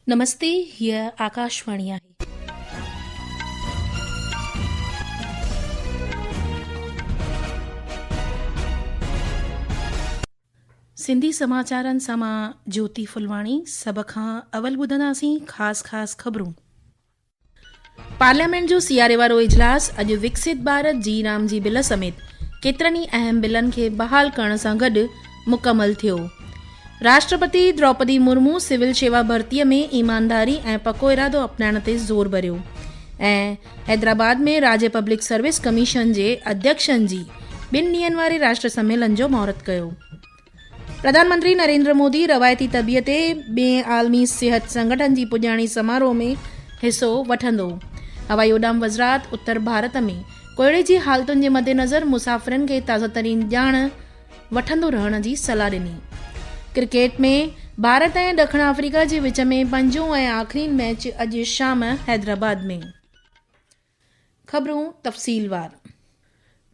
नमस्ते, हीअ आकाशवाणी आहे। सिंधी समाचारनि सां मां ज्योति फुलवाणी। सभ खां अवल ॿुधंदासीं ख़ासि ख़बरूं। पार्लियामेंट जो सियारे वारो इजलास अॼु विकसित भारत जी रामजी बिल समेत केतिरनि ई अहम बिलनि खे बहाल करण सां गॾु मुकमल थियो। राष्ट्रपति द्रौपदी मुर्मू सिविल शेवा भर्तीअ में ईमानदारी ऐं पको इरादो अपनाइण ते ज़ोर भरियो ऐं हैदराबाद में राज्य पब्लिक सर्विस कमीशन जे अध्यक्षनि जी 2 ॾींहनि वारे राष्ट्र सम्मेलन जो महूरत कयो। प्रधानमंत्री नरेंद्र मोदी रवायती तबियत ते ॿिएं आलमी सिहत संगठन जी पुॼाणी समारोह में हिसो वठंदो। हवाई उॾाम वज़रात उत्तर भारत में कोयड़े जी हालतुनि जे मद्देनज़र मुसाफ़िरनि खे ताज़ा तरीन ॼाण वठंदो रहण जी सलाह ॾिनी। क्रिकेट में भारत ऐं ॾखण अफ्रीका जे विच में पंजों ऐं आख़िरी मैच अॼु शाम हैदराबाद में। ख़बरूं तफ़सीलवार।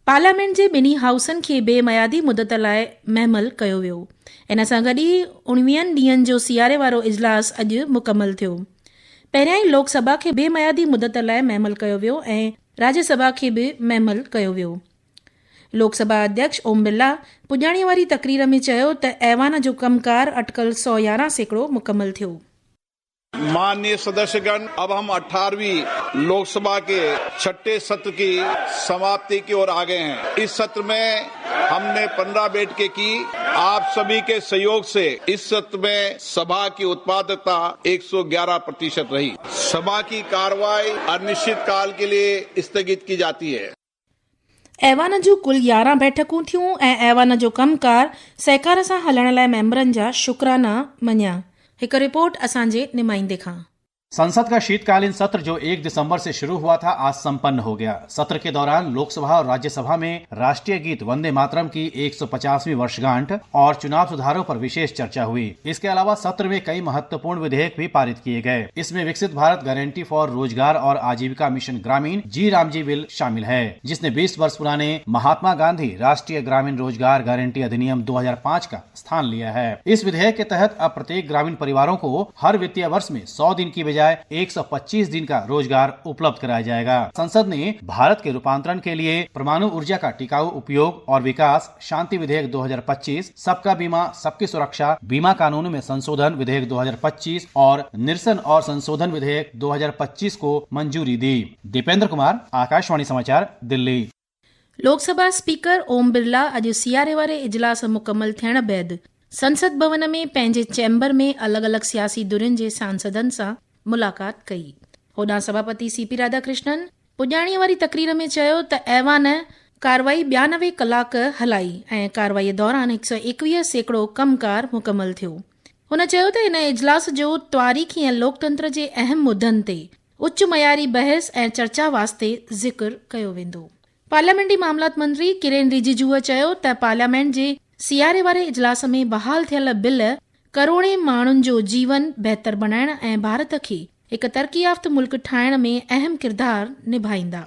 पार्लियामेंट जे 2 हाउसनि खे बेमयादी मुदत लाइ महमल कयो वियो। इन सां गॾु ई 19 ॾींहनि जो सियारे वारो इजलास अॼु मुकमल थियो। पहिरियां ई लोकसभा खे बेमयादी मुदत लाइ महमल कयो वियो ऐं राज्यसभा खे बि महमल कयो वियो। लोकसभा अध्यक्ष ओम बिरला पुॼाणीअ वारी तकरीर में चयो त ऐवान जो कमकार अटकल 111% मुकमल थियो। माननीय सदस्यगण, अब हम 18वीं लोकसभा के 6ठे सत्र की समाप्ति की ओर आ गए हैं। इस सत्र में हमने 15 बैठकें की। आप सभी के सहयोग से इस सत्र में सभा की उत्पादकता 111% रही। सभा की कार्रवाई अनिश्चित काल के लिए स्थगित की जाती है। ऐवान जूं कुल 11 बैठकूं थियूं ऐं ऐवान जो कमकार सहकार सां हलण लाइ मेंबरनि जा शुक्राना मञिया। हिकु रिपोर्ट असांजे नुमाइंदे खां। संसद का शीतकालीन सत्र जो 1 दिसंबर से शुरू हुआ था, आज संपन्न हो गया। सत्र के दौरान लोकसभा और राज्यसभा में राष्ट्रीय गीत वंदे मातरम की 150वीं वर्षगांठ और चुनाव सुधारों पर विशेष चर्चा हुई। इसके अलावा सत्र में कई महत्वपूर्ण विधेयक भी पारित किए गए। इसमें विकसित भारत गारंटी फॉर रोजगार और आजीविका मिशन ग्रामीण जी रामजी बिल शामिल है, जिसने 20 वर्ष पुराने महात्मा गांधी राष्ट्रीय ग्रामीण रोजगार गारंटी अधिनियम 2005 का स्थान लिया है। इस विधेयक के तहत अब प्रत्येक ग्रामीण परिवारों को हर वित्तीय वर्ष में 100 दिन की बजाय 125 दिन का रोजगार उपलब्ध कराया जाएगा। संसद ने भारत के रूपांतरण के लिए परमाणु ऊर्जा का टिकाऊ उपयोग और विकास शांति विधेयक 2025, सबका बीमा सबकी सुरक्षा बीमा कानून में संशोधन विधेयक 2025 और निरसन और संशोधन विधेयक 2025 को मंजूरी दी। दीपेंद्र कुमार, आकाशवाणी समाचार, दिल्ली। लोकसभा स्पीकर ओम बिरला अॼु सियारे वारे इजलास मुकमल थियण बैदि संसद भवन में पंहिंजे चैम्बर में अलॻि अलॻि सियासी धुरियुनि जे सांसदनि सां मुलाक़ात कई। होॾां सभापति सीपी राधाकृष्णन पुॼाणीअ वारी तकरीर में चयो त ऐवान कार्रवाई 92 कलाक हलाई ऐं कार्रवाईअ दौरान 121% कमकार मुकमल थियो। हुन चयो त इन इजलास जो तारीख़ी ऐं लोकतंत्र जे अहम मुद्दनि ते उच्च मयारी बहस ऐं चर्चा वास्ते ज़िक्र कयो वेंदो। पार्लियामेंटी मामलात मंत्री किरेन रिजिजूअ चयो त पार्लियामेंट जे सियारे वारे इजलास में बहाल थियल बिल करोड़े माण्हुनि जो जीवन बहितर बनाइण ऐं भारत खे हिकु तरक़ी याफ़्त मुल्क ठाहिण में अहम किरदार निभाईंदा।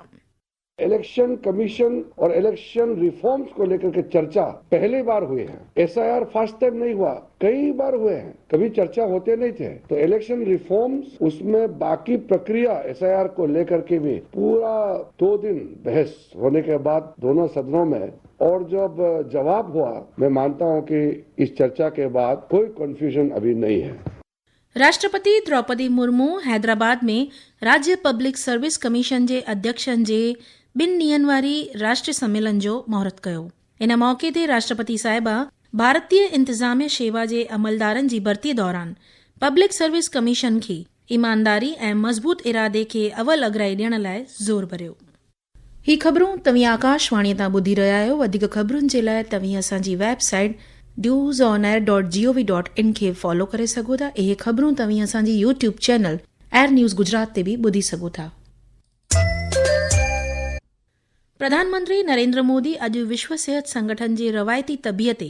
इलेक्शन कमीशन और इलेक्शन रिफॉर्म्स को लेकर के चर्चा पहली बार हुई है। एसआईआर फर्स्ट टाइम नहीं हुआ, कई बार हुए हैं, कभी चर्चा होते नहीं थे। तो इलेक्शन रिफॉर्म्स, उसमें बाकी प्रक्रिया एसआईआर को लेकर के भी पूरा 2 दिन बहस होने के बाद दोनों सदनों में, और जब जवाब हुआ, मैं मानता हूं कि इस चर्चा के बाद कोई कंफ्यूजन अभी नहीं है। राष्ट्रपति द्रौपदी मुर्मू हैदराबाद में राज्य पब्लिक सर्विस कमीशन जे अध्यक्षनि जे 2 ॾींहनि वारी राष्ट्रीय सम्मेलन जो महूरत कयो। इन मौके ते राष्ट्रपति साहिबा भारतीय इंतज़ामिया शेवा जे अमलदारनि जी भर्तीअ दौरान पब्लिक सर्विस कमीशन खे ईमानदारी ऐं मज़बूत इरादे खे अवल अगराई ॾियण लाइ ज़ोर भरियो। ही ख़बरूं तव्हीं आकाशवाणीअ तां ॿुधी रहिया आहियो। वधीक ख़बरुनि जे लाइ तव्हीं असांजी वेबसाइट newsonair.gov.in खे फॉलो करे सघो था। इहे ख़बरूं तव्हीं असांजी YouTube channel air news Gujarat ते बि ॿुधी सघो था। प्रधानमंत्री नरेंद्र मोदी अॼु विश्व सिहत संगठन जे रवायती तबियत ते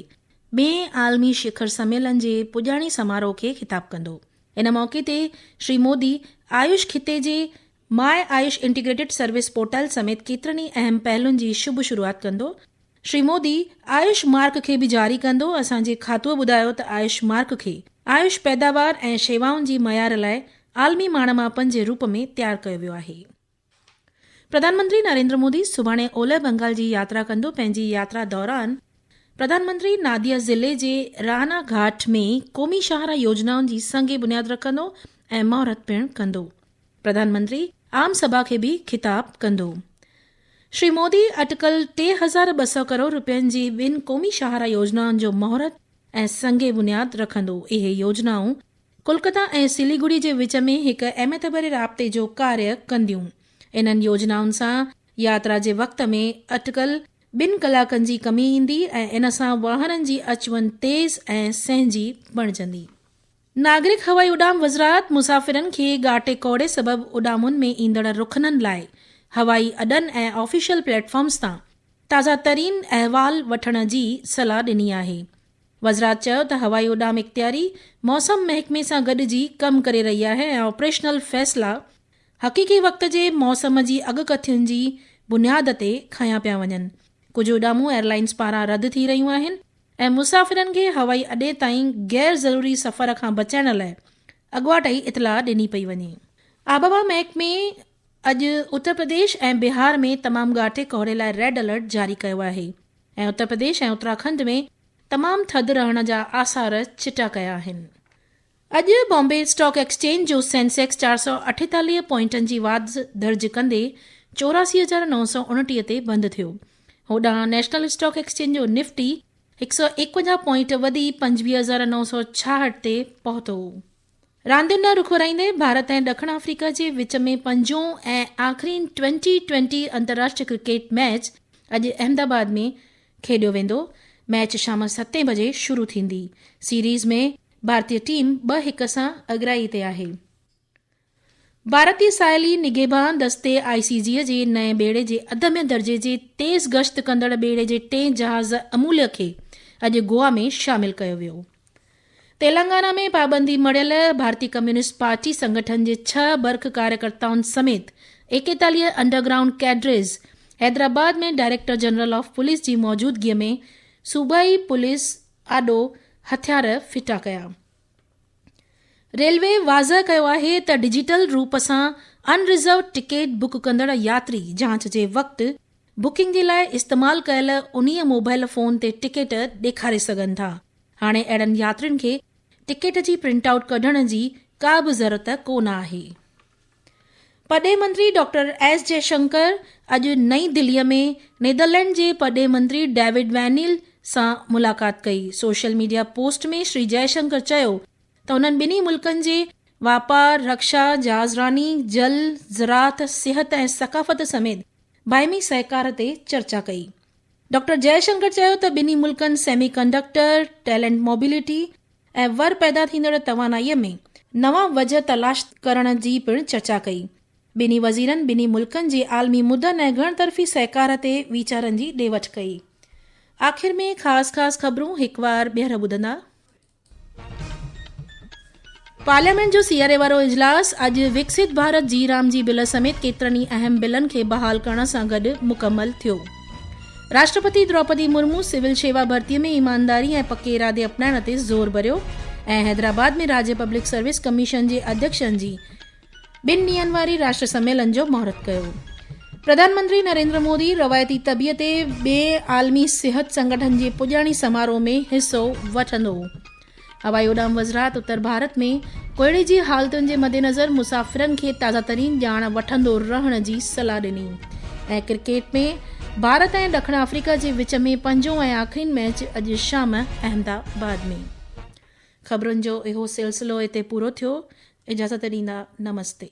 2 आलमी शिखर सम्मेलन जे पुॼाणी समारोह खे ख़िताब कंदो। इन मौके ते श्री मोदी आयुष खिते जे my Ayush integrated service portal समेत केतिरनि ई अहम पहलुनि जी शुभ शुरूआत कंदो। श्री मोदी आयुष मार्क खे बि जारी कंदो। असांजे खातो ॿुधायो त आयुष मार्क खे आयुष पैदावार ऐं शेवाउनि जी मयार लाइ आलमी माणमापन जे रूप में तयारु कयो वियो आहे। प्रधानमंत्री नरेंद्र मोदी सुभाणे ओलह बंगाल जी यात्रा कंदो। पंहिंजी यात्रा दौरान प्रधानमंत्री नादिया ज़िले जे राना घाट में क़ौमी शाहरा योजनाउनि जी संगे बुनियाद रखंदो ऐं महूरत पिणु कंदो। प्रधानमंत्री आम सभा खे भी खिताब कंदो। श्री मोदी अटकल 3200 करोड़ रुपयनि जी ॿिनि क़ौमी शाहरा योजनाउनि जो महूरत ऐं संगे बुनियाद रखंदो। इहे योजनाऊं कोलकाता ऐं सिलीगुड़ी जे विच में हिक अहमियत भरे राब्ते जो कार्य कंदियूं। इन्हनि योजनाउनि सां यात्रा जे वक़्त में अटकल 2 कलाकनि जी कमी ईंदी ऐं इन सां वाहननि जी अचवञ तेज़ ऐं सहंजी बणिजंदी। नागरिक हवाई उॾाम वज़रात मुसाफ़िरनि खे ॻाटे कोड़े सबबि उॾामुनि में ईंदड़ रुखननि लाइ हवाई अॾनि ऐं ऑफिशियल प्लेटफॉर्म्स तां ताज़ा तरीन अहवाल वठण जी सलाह ॾिनी आहे। वज़रात चयो त हवाई उॾाम इख़्तियारी मौसम महकमे सां गॾिजी कमु करे रही आहे ऐं ऑपरेशनल फ़ैसिला हक़ीक़ी वक़्त जे मौसम जी अॻकथियुनि जी बुनियाद ते खयां पिया वञनि। कुझु उॾामूं एयरलाइंस पारां रद्द थी रहियूं आहिनि ऐं मुसाफ़िरनि खे हवाई अॾे ताईं गैर ज़रूरी सफ़र खां बचाइण लाइ अॻुवाटाई इतलाह ॾिनी पई वञे। आबहवा महकमे अॼु उत्तर प्रदेश ऐं बिहार में तमामु ॻाटे कोहरे लाइ रेड अलर्ट जारी कयो आहे ऐं उत्तर प्रदेश ऐं उत्तराखंड में तमामु थधि रहण जा आसार चिटा कया आहिनि। अॼु बॉम्बे स्टॉक एक्सचेंज जो सेंसेक्स 448 पॉइंटनि जी वाधि दर्ज कंदे 84,929 ते बंदि थियो। होॾां नेशनल स्टॉक एक्सचेंज जो निफ्टी 151 पॉइंट वधी 25,966 ते पहुतो। रांदियुनि ॾांहुं रुख वराईंदे भारत ऐं ॾखण अफ्रीका जे विच में पंजों ऐं आख़िरी 2020 अंतर्राष्ट्रीय क्रिकेट मैच अॼु अहमदाबाद में खेॾियो वेंदो। मैच शाम 7 बजे शुरू थींदी। सीरीज़ में भारतीय टीम 2-1 सां अॻिराई ते आहे। भारतीय साहेली निगहबान दस्ते ICG जे नए बेड़े जे अदम्य दर्जे जे तेज़ गश्त कंदड़ बेड़े जे 3 जहाज़ अमूल्य खे अॼु गोवा में शामिल कयो वियो। तेलंगाना में पाबंदी मड़ियल भारतीय कम्युनिस्ट पार्टी संगठन जे 6 बर्ख कार्यकर्ताउनि समेत 41 अंडरग्राउंड कैडरेज़ हैदराबाद में डायरेक्टर जनरल ऑफ पुलिस जी मौजूदगीअ में सूबाई पुलिस आॾो हथियार फिटा कया। रेलवे वाज़ह कयो आहे त डिजिटल रूप सां अनरिज़र्व टिकट बुक कंदड़ यात्री जांच जे वक़्तु बुकिंग जे लाइ इस्तेमालु कयल उन्हीअ मोबाइल फ़ोन ते टिकट ॾेखारे सघनि था। हाणे अहिड़नि यात्रियुनि खे टिकट जी प्रिंट आउट कढण जी का बि ज़रूरत कोन आहे। पॾे मंत्री डॉक्टर S जयशंकर अॼु नई दिल्लीअ में नीदरलैंड जे पॾे मंत्री डेविड वैनिल सां मुलाक़ात कई। सोशल मीडिया पोस्ट में श्री जयशंकर चयो त उन्हनि ॿिन्ही मुल्कनि जे वापार, रक्षा, जहाज़रानी, जल, ज़राअत, सिहत ऐं सक़ाफ़त समेत बाहिमी सहकार ते चर्चा कई। डॉक्टर जयशंकर चयो त ॿिन्ही मुल्कनि सेमीकंडक्टर, टैलेंट मोबिलिटी ऐं वर पैदा थींदड़ तवानाईअ में नवां वजह तलाश करण जी पिणु चर्चा कई। ॿिन्ही वज़ीरनि ॿिन्ही मुल्कनि जे आलमी मुदनि ऐं घण तरफ़ी सहकार ते वीचारनि जी ॾे वठि कई। आख़िर में ख़ासि ख़बरूं हिकु बार ॿीहर ॿुधंदा। पार्लियामेंट जो सियारे वारो इजलास अॼु विकसित भारत जी राम जी बिल समेत केतिरनि ई अहम बिलनि खे बहाल करण सां गॾु मुकमल थियो। राष्ट्रपति द्रौपदी मुर्मू सिविल शेवा भर्तीअ में ईमानदारी ऐं पके इरादे अपनाइण ते ज़ोर भरियो ऐं हैदराबाद में राज्य पब्लिक सर्विस कमीशन जे अध्यक्षनि जी 2 ॾींहनि वारी राष्ट्र सम्मेलन जो महूरत कयो। प्रधानमंत्री नरेंद्र मोदी रवायती तबियत ते ॿिए आलमी सिहत संगठन जे पुॼाणी समारोह में हिसो वठंदो। हवाई उॾाम वज़रात उत्तर भारत में कोयड़े जी हालतुनि जे मद्देनज़र मुसाफ़िरनि खे ताज़ा तरीन ॼाण वठंदो रहण जी सलाह ॾिनी। ऐं क्रिकेट में भारत ऐं ॾखण अफ्रीका जे विच में पंजों ऐं आख़िरी मैच अॼु शाम अहमदाबाद में। ख़बरुनि जो इहो सिलसिलो हिते पूरो थियो। इजाज़त ॾींदा, नमस्ते।